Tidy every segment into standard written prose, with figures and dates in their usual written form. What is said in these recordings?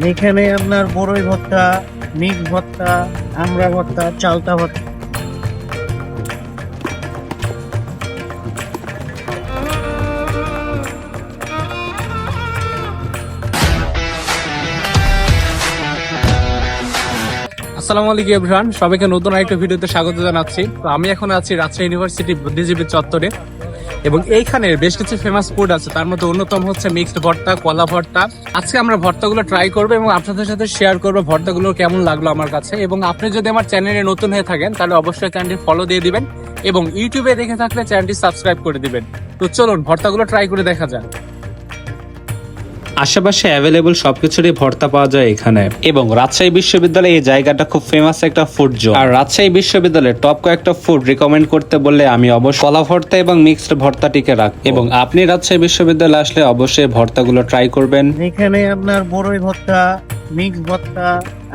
এখানে আপনার বড়ই ভর্তা, মিক্স ভর্তা, আমড়া ভর্তা, চালতা ভর্তা। আসসালামু আলাইকুম এভরিওয়ান, সবাইকে নতুন আরেকটা ভিডিওতে স্বাগত জানাচ্ছি। তো আমি এখন আছি রাজশাহী ইউনিভার্সিটি বুদ্ধিজীবী চত্বরে এবং এইখানে বেশ কিছু ফেমাস ফুড আছে, তার মধ্যে অন্যতম হচ্ছে মিক্সড ভর্তা, কলা ভর্তা। আজকে আমরা ভর্তাগুলো ট্রাই করবো এবং আপনাদের সাথে শেয়ার করবো ভর্তাগুলো কেমন লাগলো আমার কাছে। এবং আপনি যদি আমার চ্যানেলে নতুন হয়ে থাকেন তাহলে অবশ্যই চ্যানেলটি ফলো দিয়ে দিবেন এবং ইউটিউবে দেখে থাকলে চ্যানেলটি সাবস্ক্রাইব করে দিবেন। তো চলুন ভর্তাগুলো ট্রাই করে দেখা যাক। আশেপাশে অ্যাভেলেবল সবকিছুরই ভর্তা পাওয়া যায় এখানে, এবং রাজশাহী বিশ্ববিদ্যালয়ে এই জায়গাটা খুব ফেমাস একটা ফুড জোন। আর রাজশাহী বিশ্ববিদ্যালয়ের টপ কয়েকটা ফুড রিকমেন্ড করতে বললে আমি অবশ্যই কলা ভর্তা এবং মিক্সড ভর্তাটিকে রাখবো। এবং আপনি রাজশাহী বিশ্ববিদ্যালয়ে আসলে অবশ্যই ভর্তাগুলো ট্রাই করবেন। এখানে আপনার বড়ই ভর্তা, মিক্স ভর্তা,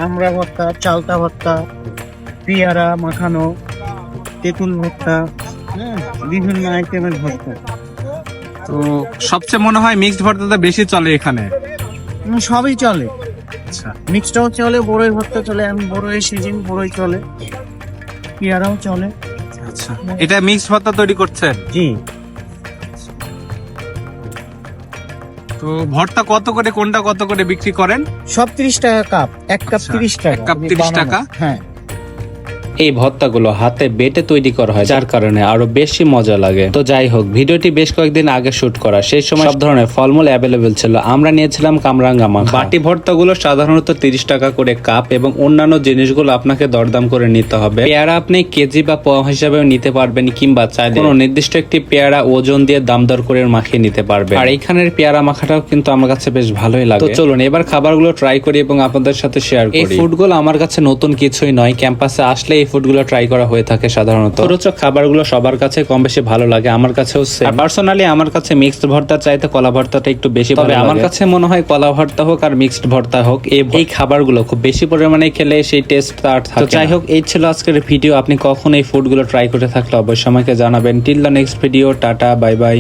আমড়া ভর্তা, চালতা ভর্তা, পেয়ারা মাখানো, তেঁতুল ভর্তা, বিভিন্ন আইটেমের ভর্তা। তো সবচেয়ে মনে হয় মিক্সড ভর্তাটা বেশি চলে এখানে। সবই চলে, আচ্ছা মিক্সটাও চলে, বড়ই ভর্তা চলে, এখন বড়ই সিজন, বড়ই চলে, পেয়ারাও চলে। আচ্ছা, এটা মিক্সড ভর্তা তৈরি করছেন? জি। তো ভর্তা কত করে, কোনটা কত করে বিক্রি করেন? সব 30 টাকা কাপ, এক কাপ আচ্ছা, 30 টাকা, এক কাপ 30 টাকা? হ্যাঁ। এই ভর্তাগুলো হাতে বেটে তৈরি করা হয়, যার কারণে আরো বেশি মজা লাগে। তো যাই হোক, ভিডিওটি বেশ কয়েকদিন আগে শুট করা, সেই সময় সব ধরনের ফলমূল অ্যাভেলেবেল ছিল। আমরা নিয়েছিলাম কামরাঙ্গা মাখা। বাটি ভর্তাগুলো সাধারণত 30 টাকা করে কাপ, এবং অন্যান্য জিনিসগুলো আপনাকে দরদাম করে নিতে হবে। পেয়ারা আপনি কেজি বা পোয়া হিসাবেও নিতে পারবেন, কিংবা চাইলে কোনো নির্দিষ্ট একটি পেয়ারা ওজন দিয়ে দাম দর করে মাখিয়ে নিতে পারবেন। আর এইখানের পেয়ারা মাখাটাও কিন্তু আমার কাছে বেশ ভালোই লাগে। তো চলুন এবার খাবারগুলো ট্রাই করি এবং আপনাদের সাথে শেয়ার করি। এই ফুডগুলো আমার কাছে নতুন কিছুই নয়, ক্যাম্পাসে আসলে এই ফুডগুলো ট্রাই করা হয়ে থাকে সাধারণত। রোচক খাবারগুলো সবার কাছে কম বেশি ভালো লাগে, আমার কাছেও সেম। পার্সোনালি আমার কাছে মিক্সড ভর্তা চাইতে কলা ভর্তাটা একটু বেশি ভালো লাগে। আমার কাছে মনে হয় কলা ভর্তা হোক আর মিক্সড ভর্তা হোক, এই খাবারগুলো খুব বেশি পরিমাণে খেলে সেই টেস্টটা আর থাকে না। তো যাই হোক, এই ছিল আজকের ভিডিও। আপনি কখন এই ফুডগুলো ট্রাই করে থাকলে অবশ্যই আমাকে জানাবেন। Till the next video, tata, bye bye.